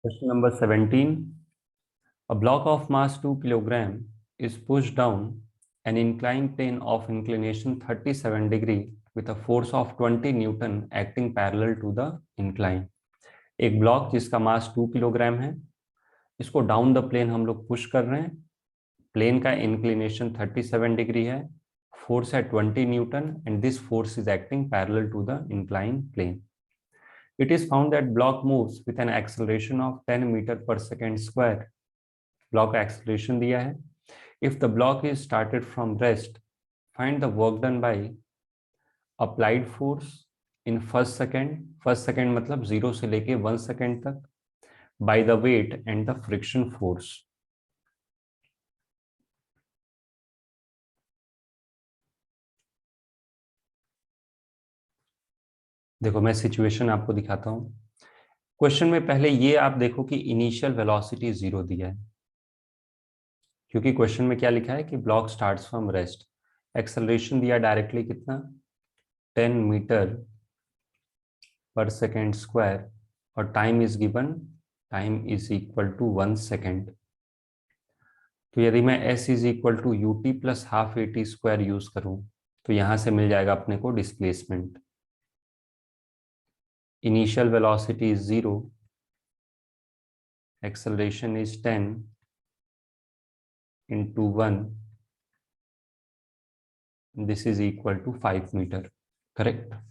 Question number 17. A block of mass 2 kg is pushed down an inclined plane of inclination 37 degree with a force of 20 Newton acting parallel to the incline. एक block जिसका मास 2 kilogram है, इसको down the plane हम लोग push कर रहे हैं. Plane का इंक्लिनेशन 37 डिग्री है, फोर्स है 20 newton and this force is acting parallel to the incline plane. It is found that block moves with an acceleration of 10 meter per second square. Block acceleration दिया है. If the block is started from rest, find the work done by applied force in first second. First second मतलब 0 से लेके 1 second तक. By the weight and the friction force. देखो मैं situation आपको दिखाता हूं. क्वेश्चन में पहले ये आप देखो कि इनिशियल वेलोसिटी 0 दिया है, क्योंकि क्वेश्चन में क्या लिखा है कि block starts from rest. Acceleration दिया डायरेक्टली कितना, 10 मीटर पर सेकेंड स्क्वायर, और time is given, time is equal to 1 second. तो यदि मैं s is equal to u t plus half a t square use करूं तो यहां से मिल जाएगा अपने को displacement. Initial velocity is 0, acceleration is 10 into 1, this is equal to 5 meter. Correct?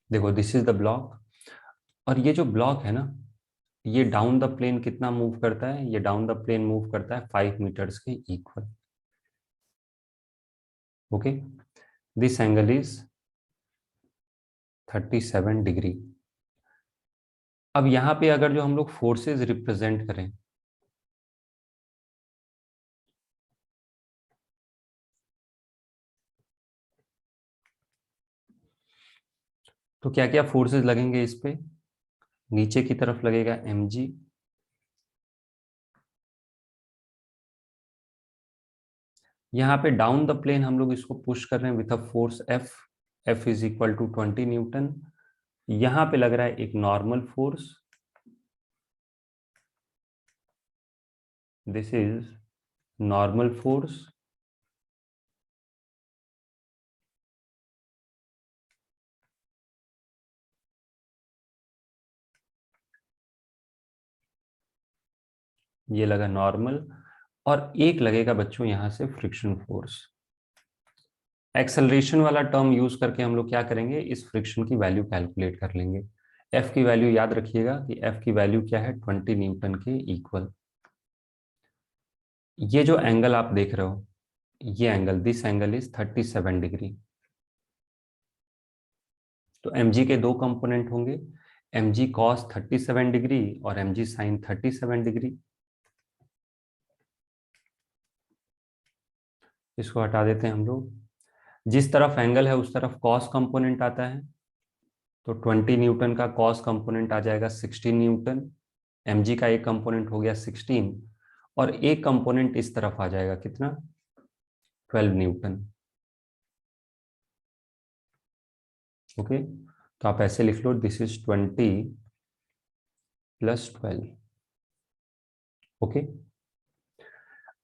देखो दिस इज द ब्लॉक, और ये जो ब्लॉक है ना, ये डाउन द प्लेन कितना मूव करता है, ये डाउन द प्लेन मूव करता है 5 मीटर्स के equal. Okay, this angle is 37 degree. अब यहां पे अगर जो हम लोग फोर्सेस रिप्रेजेंट करें, तो क्या क्या फोर्सेस लगेंगे इस पे. नीचे की तरफ लगेगा mg, यहाँ पे डाउन द प्लेन हम लोग इसको पुश कर रहे हैं with a force f is equal to 20 newton. यहाँ पे लग रहा है एक normal force, this is normal force. ये लगा नॉर्मल, और एक लगेगा बच्चों यहां से फ्रिक्शन फोर्स. एक्सेलरेशन वाला टर्म यूज करके हम लोग क्या करेंगे, इस फ्रिक्शन की वैल्यू कैलकुलेट कर लेंगे. एफ की वैल्यू याद रखिएगा कि एफ की वैल्यू क्या है, 20 न्यूटन के इक्वल. ये जो एंगल आप देख रहे हो, ये angle, this angle is 37 degree. तो mg के दो कंपोनेंट होंगे, mg cos 37 डिग्री और mg sin 37 डिग्री. इसको हटा देते हैं हम लोग. जिस तरफ एंगल है उस तरफ कॉस कंपोनेंट आता है, तो 20 न्यूटन का कॉस कंपोनेंट आ जाएगा 16 न्यूटन. mg का एक कंपोनेंट हो गया 16, और एक कंपोनेंट इस तरफ आ जाएगा कितना, 12 न्यूटन. ओके, तो आप ऐसे लिख लो, दिस इज 20 प्लस 12. ओके,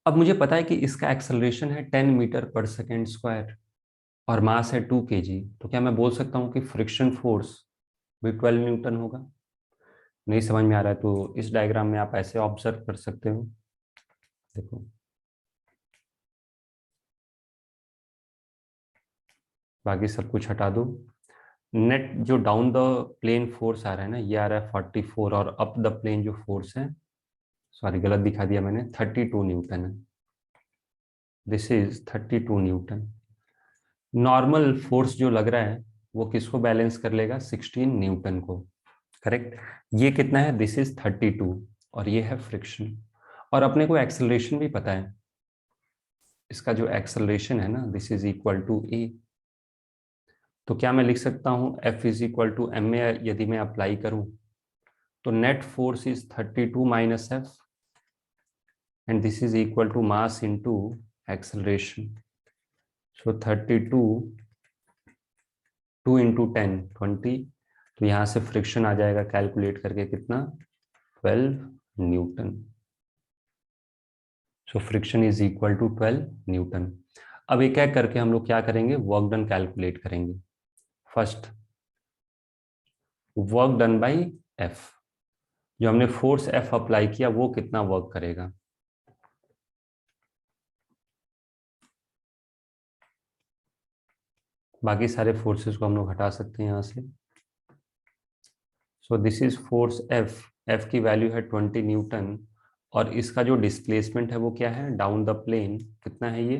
अब मुझे पता है कि इसका एक्सेलरेशन है 10 मीटर पर सेकेंड स्क्वायर और मास है 2 kg. तो क्या मैं बोल सकता हूँ कि फ्रिक्शन फोर्स भी 12 न्यूटन होगा. नहीं समझ में आ रहा है तो इस डायग्राम में आप ऐसे ऑब्जर्व कर सकते हो. देखो बाकी सब कुछ हटा दो. नेट जो डाउन द प्लेन फोर्स आ रहा है ना, ये आ रहा है 44, और अप द प्लेन जो फोर्स है, सॉरी गलत दिखा दिया मैंने, 32 न्यूटन है. This is 32 Newton. Normal force जो लग रहा है वो किसको बैलेंस कर लेगा, 16 न्यूटन को. करेक्ट. ये कितना है, दिस इज 32, और ये है फ्रिक्शन. और अपने को एक्सेलरेशन भी पता है, इसका जो एक्सेलरेशन है ना, this is equal to a. तो क्या मैं लिख सकता हूं F is equal to m में यदि मैं अप्लाई करूं तो net force is 32 minus f and this is equal to mass into acceleration. So 32 2 into 10 20. तो यहाँ से फ्रिक्शन आ जाएगा कैलकुलेट करके कितना 12 newton. So friction is equal to 12 newton. अब एक एक करके हम लोग क्या करेंगे वर्क डन कैलकुलेट करेंगे. First work done by f. जो हमने फोर्स एफ अप्लाई किया वो कितना वर्क करेगा. बाकी सारे फोर्सेस को हम लोग हटा सकते हैं यहाँ से. सो this is force F. F की वैल्यू है 20 न्यूटन और इसका जो डिस्प्लेसमेंट है वो क्या है डाउन द प्लेन कितना है ये.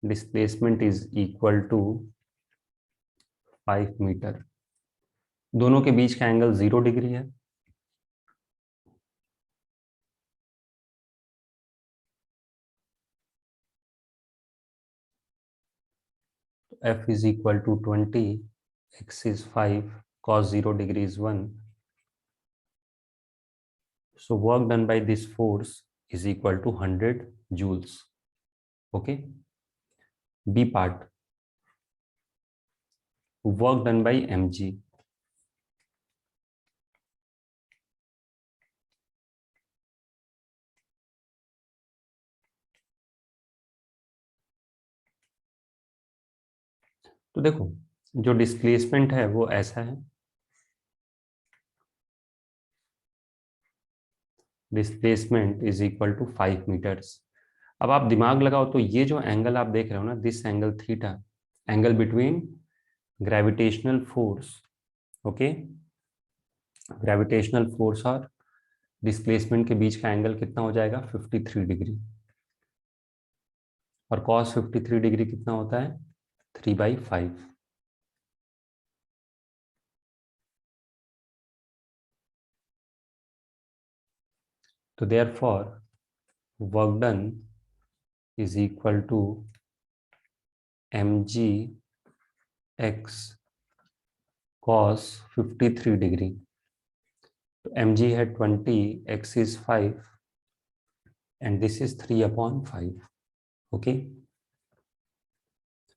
Displacement is equal to 5 metre. दोनों के बीच का एंगल 0 डिग्री है. F is equal to 20, x is 5, cos 0 degree is 1. So work done by this force is equal to 100 joules. Okay. B part. Work done by mg. तो देखो जो displacement है वो ऐसा है. Displacement is equal to 5 metres. अब आप दिमाग लगाओ तो ये जो एंगल आप देख रहे हो ना this angle theta angle between gravitational force. Okay. Gravitational force और डिस्प्लेसमेंट के बीच का एंगल कितना हो जाएगा 53 डिग्री. और cos 53 डिग्री कितना होता है 3/5. तो therefore work done is equal to mg x cos 53 degree. तो mg है 20, x is 5 and this is 3/5. Okay.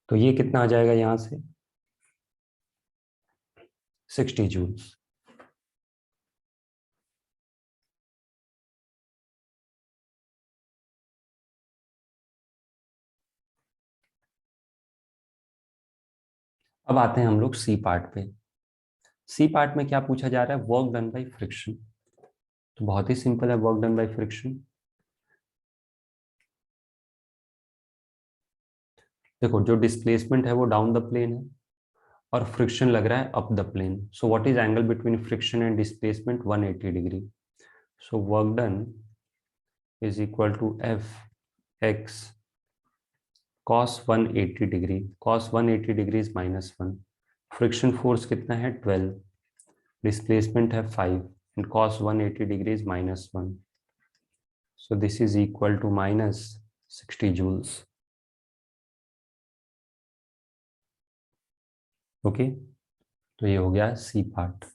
तो ये कितना आ जाएगा यहां से 60 जूल्स. अब आते हैं हम लोग सी पार्ट पे. सी पार्ट में क्या पूछा जा रहा है वर्क डन बाय फ्रिक्शन. तो बहुत ही सिंपल है वर्क डन बाय फ्रिक्शन. देखो जो डिस्प्लेसमेंट है वो डाउन द प्लेन है और फ्रिक्शन लग रहा है up the plane. So what is angle between friction and displacement 180 degree. So work done is equal to f x cos 180 degree. cos 180 degree is -1. Friction force कितना है 12. Displacement है 5 and cos 180 degree is -1. So this is equal to -60 joules. Okay. तो ये हो गया C part.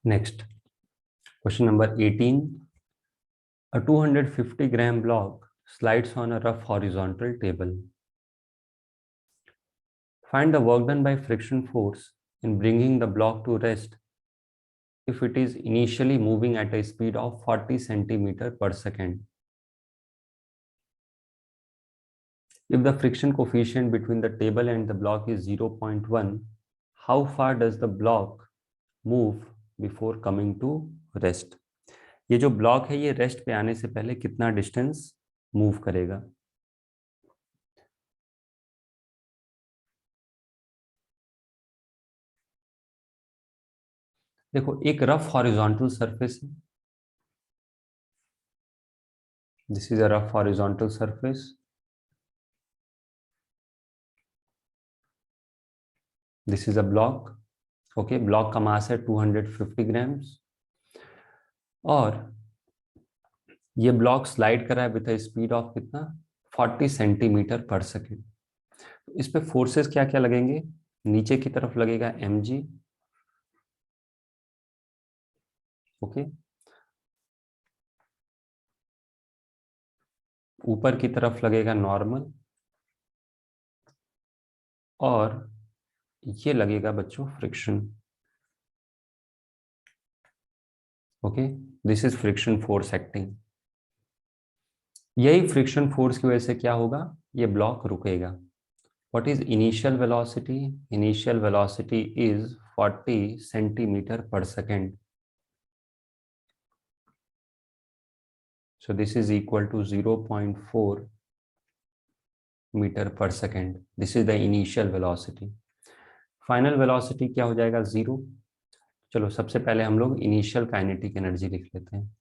Next question number 18. A 250-gram block slides on a rough horizontal table. Find the work done by friction force in bringing the block to rest if it is initially moving at a speed of 40 centimeter per second. If the friction coefficient between the table and the block is 0.1, how far does the block move before coming to rest? ये जो block है ये rest पे आने से पहले कितना distance move करेगा. देखो एक रफ हॉरिजॉन्टल सरफेस है. This is a rough horizontal surface. This is a block. Okay. Block का मास है 250 ग्राम्स और ये ब्लॉक स्लाइड कर रहा है विद अ स्पीड ऑफ कितना 40 सेंटीमीटर पर सेकेंड। इस पे फोर्सेस क्या क्या लगेंगे? नीचे की तरफ लगेगा mg, ओके, ऊपर की तरफ लगेगा नॉर्मल, और ये लगेगा बच्चों friction, okay. This is friction force acting. यही फ्रिक्शन फोर्स की वजह से क्या होगा, ये ब्लॉक रुकेगा। What is initial velocity? Initial velocity is 40 centimetre per second. So this is equal to 0.4 metre per second. This is the initial velocity. Final velocity क्या हो जाएगा? 0। चलो सबसे पहले हम लोग इनिशियल काइनेटिक एनर्जी लिख लेते हैं।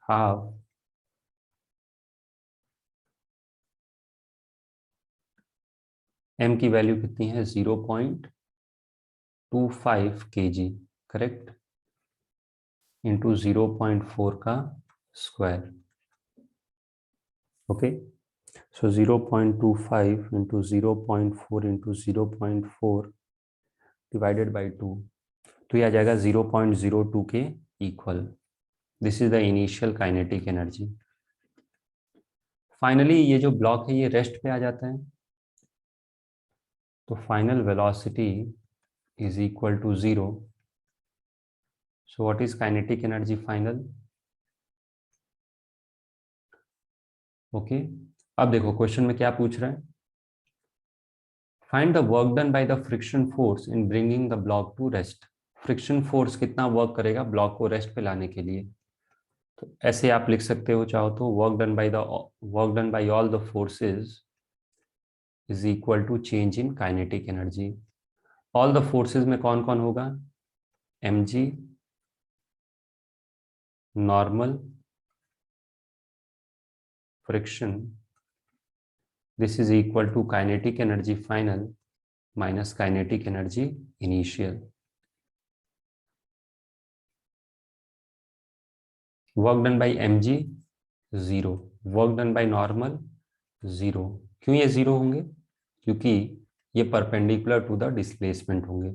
हाफ m की वैल्यू कितनी है? 0.25 kg, करेक्ट, इंटू 0.4 का square, okay. So 0.25 into 0.4 into 0.4 divided by 2, तो ये आ जाएगा 0.02 के equal. This is the initial kinetic energy. Finally ये जो ब्लॉक है ये रेस्ट पे आ जाता है, तो final velocity is equal to 0। So what is kinetic energy final? Okay. अब देखो क्वेश्चन में क्या पूछ रहा है, find the work done by the friction force in bringing the block to rest. Friction force कितना वर्क करेगा ब्लॉक को रेस्ट पे लाने के लिए? तो ऐसे आप लिख सकते हो चाहो तो, work done by all the forces is equal to change in kinetic energy. All the forces में कौन कौन होगा? mg, normal, friction, this is equal to kinetic energy final minus kinetic energy initial. Work done by mg 0, work done by normal 0। क्यों ये 0 होंगे? क्योंकि ये perpendicular to the displacement होंगे।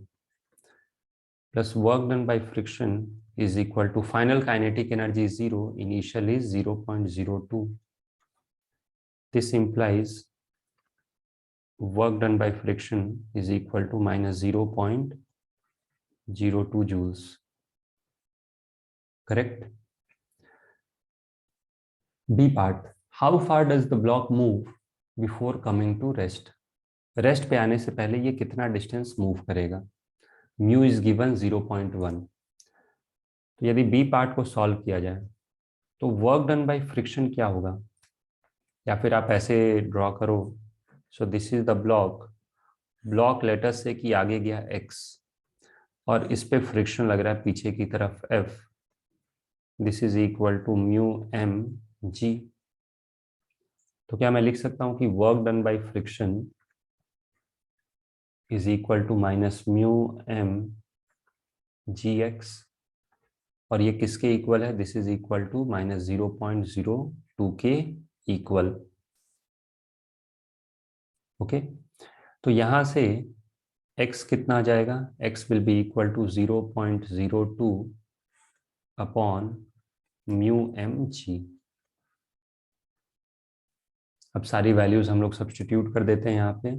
Plus work done by friction is equal to final kinetic energy 0, initial is 0.02। This implies work done by friction is equal to minus 0.02 joules, correct? B part, how far does the block move before coming to rest? Rest पे आने से पहले ये कितना distance move करेगा? Mu is given 0.1। तो यदि B part को सॉल्व किया जाए तो वर्क डन बाय फ्रिक्शन क्या होगा, या फिर आप ऐसे ड्रॉ करो। So this is the block later से कि आगे गया x, और इस पे फ्रिक्शन लग रहा है पीछे की तरफ F। This is equal to mu m g. तो क्या मैं लिख सकता हूं कि work done by friction is equal to minus mu m g x, और ये किसके इक्वल है? This is equal to minus 0.02 के इक्वल, ओके। तो यहां से x कितना आ जाएगा? x will be equal to 0.02 upon mu m g. अब सारी वैल्यूज हम लोग सब्स्टिट्यूट कर देते हैं यहाँ पे।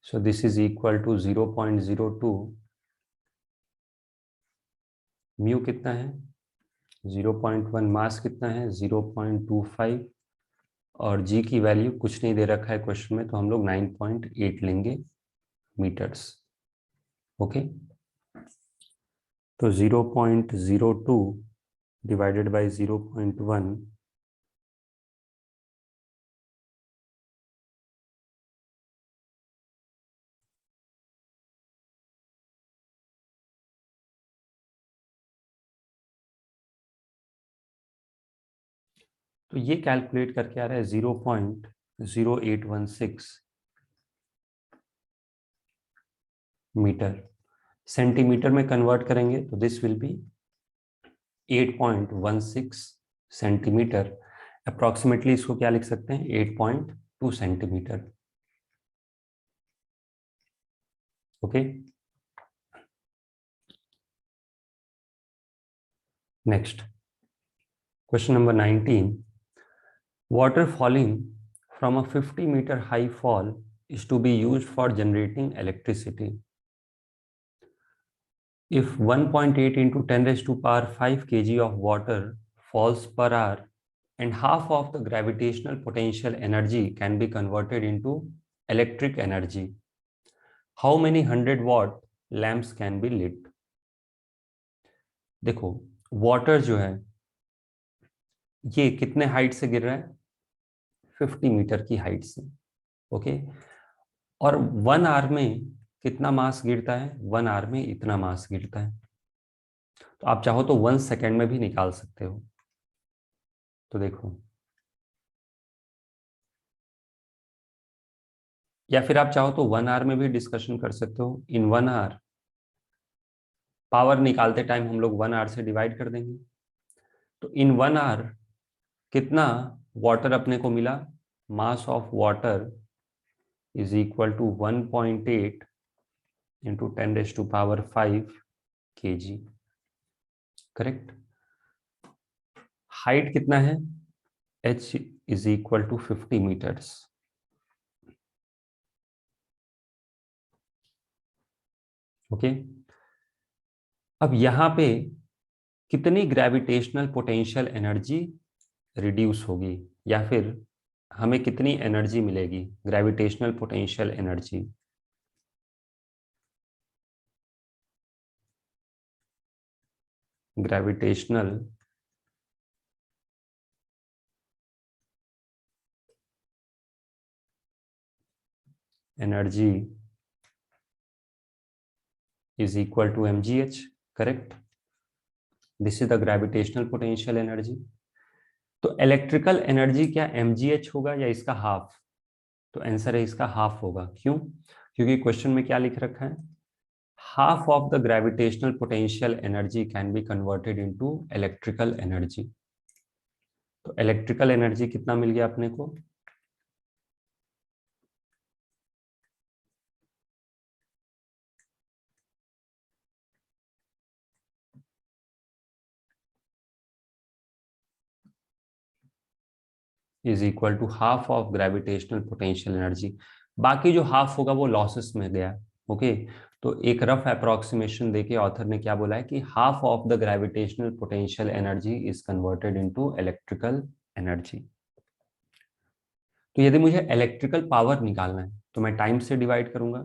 So this is equal to 0.02, mu कितना है? 0.1, मास कितना है? 0.25, और जी की वैल्यू कुछ नहीं दे रखा है क्वेश्चन में, तो हम लोग 9.8 लेंगे मीटर्स, ओके। तो 0.02 डिवाइडेड बाई 0.1, तो ये कैलकुलेट करके आ रहा है 0.0816 मीटर। सेंटीमीटर में कन्वर्ट करेंगे तो this will be 8.16 centimetre, approximately इसको क्या लिख सकते हैं, 8.2 centimetre. Okay, next question number 19. Water falling from a 50-meter high fall is to be used for generating electricity. If 1.8 into 10 raised to power 5 kg of water falls per hour and half of the gravitational potential energy can be converted into electric energy, how many 100-watt lamps can be lit? देखो, water जो है ये कितने height से गिर रहा है, 50 metre की हाइट से। ओके, और 1 आवर में कितना मास गिरता है, 1 आवर में इतना मास गिरता है। तो आप चाहो तो 1 सेकेंड में भी निकाल सकते हो। तो देखो, या फिर आप चाहो तो 1 आवर में भी डिस्कशन कर सकते हो। इन 1 आवर पावर निकालते टाइम हम लोग 1 आवर से डिवाइड कर देंगे। तो इन 1 आवर कितना वाटर अपने को मिला, mass of water is equal to 1.8 into 10 raise to power 5 kg। Correct. Height कितना है, h is equal to 50 metres. Okay, अब यहां पे कितनी ग्रेविटेशनल पोटेंशियल एनर्जी रिड्यूस होगी, या फिर हमें कितनी एनर्जी मिलेगी, gravitational potential energy. Gravitational energy is equal to mgh. Correct, this is the gravitational potential energy. तो इलेक्ट्रिकल एनर्जी क्या mgh होगा या इसका हाफ, तो आंसर है इसका हाफ होगा। क्यों, क्योंकि क्वेश्चन में क्या लिख रखा है, half of the gravitational potential energy can be converted into electrical energy. तो इलेक्ट्रिकल एनर्जी कितना मिल गया अपने को, is equal to half of gravitational potential energy. बाकी जो हाफ होगा वो लॉसेस में गया। ओके, तो एक रफ अप्रोक्सीमेशन देके ऑथर ने क्या बोला है कि half of the gravitational potential energy is converted into electrical energy. तो यदि मुझे इलेक्ट्रिकल पावर निकालना है तो मैं टाइम से डिवाइड करूंगा।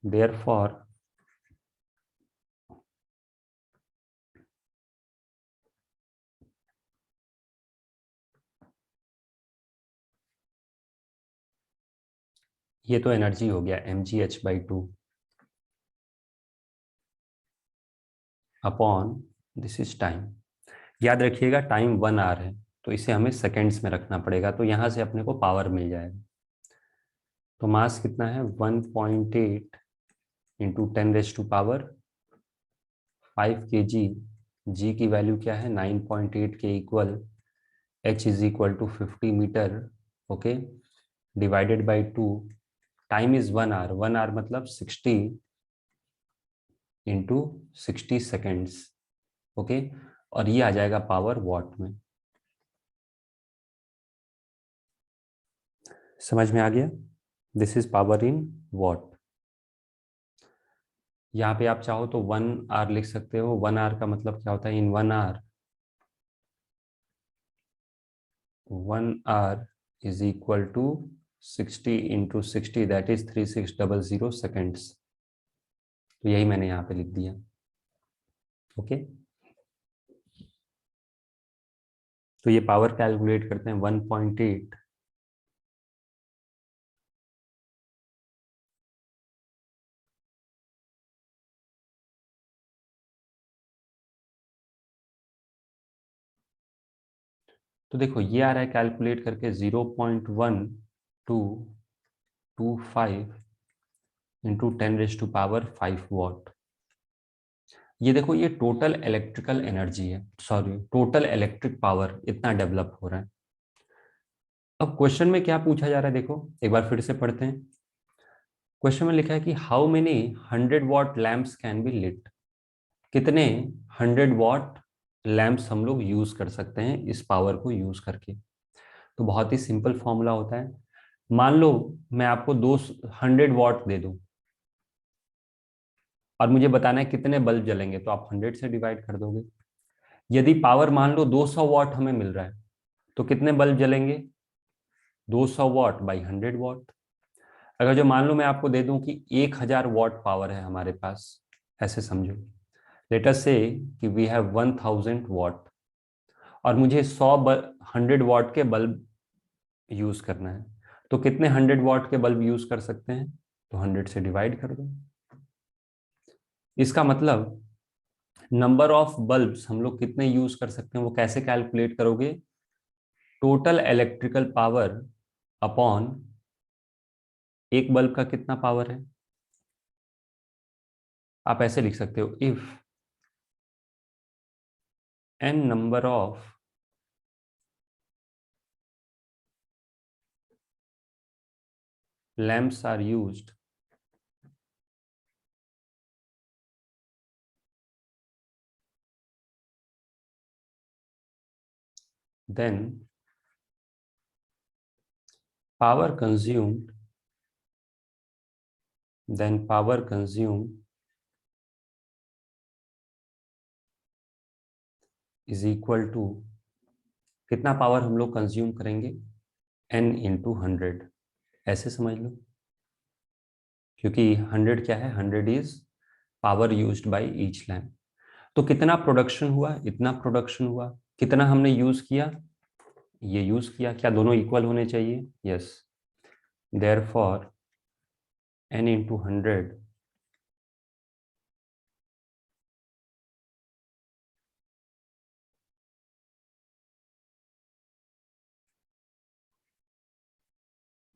देयरफॉर ये तो एनर्जी हो गया mgh/2 upon this is time. याद रखिएगा टाइम 1 आवर है तो इसे हमें सेकेंड्स में रखना पड़ेगा, तो यहां से अपने को पावर मिल जाएगा। तो मास कितना है, 1.8 into 10 raise to power 5 kg। जी की वैल्यू क्या है, 9.8 के equal, h is equal to 50 metre. Okay, divided by 2, time is 1 hour, 1 our मतलब 60 इंटू 60 सेकेंड्स। ओके, और ये आ जाएगा पावर वॉट में। समझ में आ गया, this is power in what. यहाँ पे आप चाहो तो 1 आवर लिख सकते हो। 1 आवर का मतलब क्या होता है, in 1 hour 1 hour is equal to 60 into 60 that is 3600 seconds. तो यही मैंने यहाँ पे लिख दिया। ओके, तो ये पावर कैलकुलेट करते हैं 1.8 तो देखो ये आ रहा है कैलकुलेट करके 0.1225 into 10 raise to power 5 watt. ये देखो ये टोटल इलेक्ट्रिकल एनर्जी है, सॉरी टोटल इलेक्ट्रिक पावर इतना डेवलप हो रहा है। अब क्वेश्चन में क्या पूछा जा रहा है, देखो एक बार फिर से पढ़ते हैं। क्वेश्चन में लिखा है कि how many 100 watt lamps can be lit. कितने 100 वॉट लैंप्स हम लोग यूज कर सकते हैं इस पावर को यूज करके। तो बहुत ही सिंपल फॉर्मूला होता है। मान लो मैं आपको 200 वॉट दे दूं और मुझे बताना है कितने बल्ब जलेंगे, तो आप 100 से डिवाइड कर दोगे। यदि पावर मान लो 200 वॉट हमें मिल रहा है, तो कितने बल्ब जलेंगे? 200 what by 100 what. अगर जो मान लो मैं आपको दे दूं कि 1000 वॉट पावर है हमारे पास, ऐसे समझो। लेट अस से कि वी हैव 1000 वॉट और मुझे 100 वॉट के बल्ब यूज करना है, तो कितने 100 वॉट के बल्ब यूज कर सकते हैं? तो 100 से डिवाइड कर दो। इसका मतलब नंबर ऑफ बल्ब्स हम लोग कितने यूज कर सकते हैं वो कैसे कैलकुलेट करोगे? टोटल इलेक्ट्रिकल पावर अपॉन एक बल्ब का कितना पावर है। आप ऐसे लिख सकते हो, if n number of lamps are used, then power consumed is equal to, कितना पावर हम लोग कंज्यूम करेंगे? n इंटू 100, ऐसे समझ लो। क्योंकि 100 क्या है? 100 is power used by each lamp. तो कितना प्रोडक्शन हुआ? इतना प्रोडक्शन हुआ। कितना हमने यूज किया? ये यूज किया। क्या दोनों इक्वल होने चाहिए? यस। देयरफॉर n इंटू 100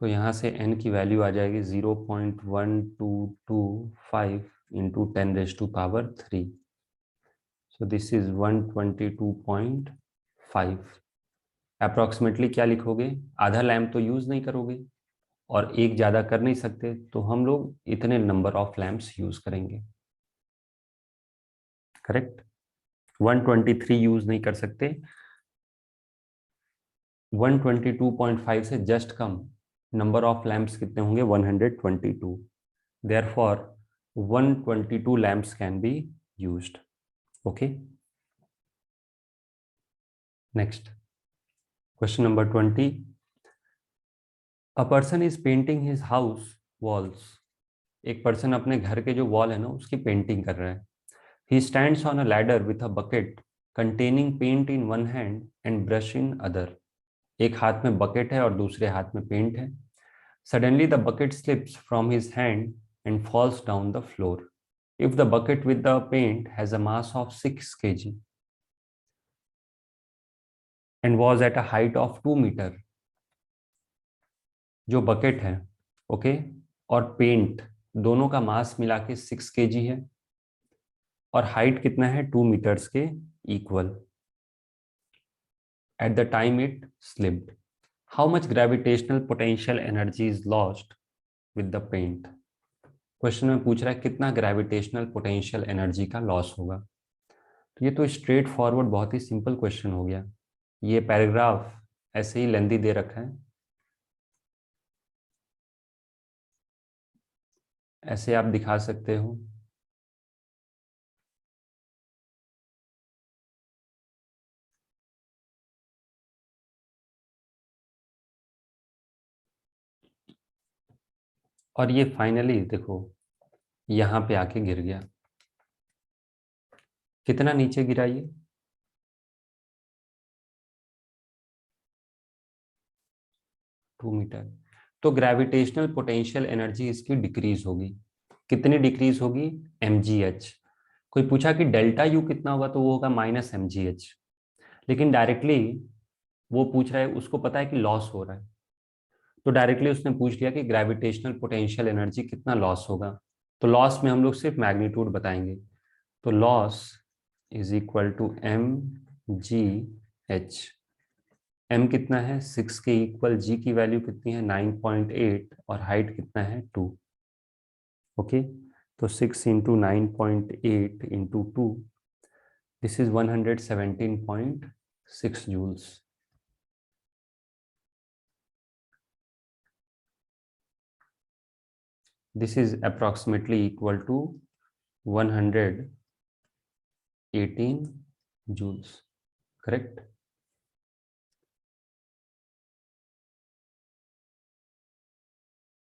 तो यहाँ से n की वैल्यू आ जाएगी 0.1225 into 10⁻³ so this is 122.5। Approximately क्या लिखोगे? आधा लैम्प तो यूज नहीं करोगे और एक ज्यादा कर नहीं सकते, तो हम लोग इतने नंबर ऑफ लैम्प्स यूज करेंगे। करेक्ट। 123 यूज नहीं कर सकते। 122.5 से just come number of lamps कितने होंगे? 122। Therefore 122 lamps can be used. Okay, next question number 20। A person is painting his house walls. एक पर्सन अपने घर के जो वॉल है ना उसकी पेंटिंग कर रहा है। He stands on a ladder with a bucket containing paint in one hand and brush in other. एक हाथ में बकेट है और दूसरे हाथ में पेंट है। Suddenly the bucket slips from his hand and falls down the floor. If the bucket with the paint has a mass of 6 kg and was at a height of 2 metre. जो bucket है, okay, और paint दोनों का मास मिला के 6 kg है और height कितना है? 2 मीटर्स के equal. At the time it slipped, how much gravitational potential energy is lost with the paint. Question में पूछ रहा है कितना ग्रेविटेशनल पोटेंशियल एनर्जी का लॉस होगा। तो ये तो स्ट्रेट फॉरवर्ड बहुत ही सिंपल क्वेश्चन हो गया। ये पैराग्राफ ऐसे ही लेंदी दे रखा है, ऐसे आप दिखा सकते हो। और ये फाइनली देखो यहाँ पे आके गिर गया। कितना नीचे गिरा ये? 2 मीटर। तो ग्रेविटेशनल पोटेंशियल एनर्जी इसकी डिक्रीज होगी। कितनी डिक्रीज होगी? mgh। कोई पूछा कि डेल्टा यू कितना होगा, तो वो होगा -mgh। लेकिन डायरेक्टली वो पूछ रहा है, उसको पता है कि लॉस हो रहा है, तो डायरेक्टली उसने पूछ लिया कि ग्रेविटेशनल पोटेंशियल एनर्जी कितना लॉस होगा। तो लॉस में हम लोग सिर्फ मैग्नीट्यूड बताएंगे। तो loss is equal to mgh। m कितना है 6 के इक्वल, g की वैल्यू कितनी है 9.8 और हाइट कितना है 2। ओके, तो 6 into 9.8 into 2, this is 117.6 joules. This is approximately equal to 118 joules, correct?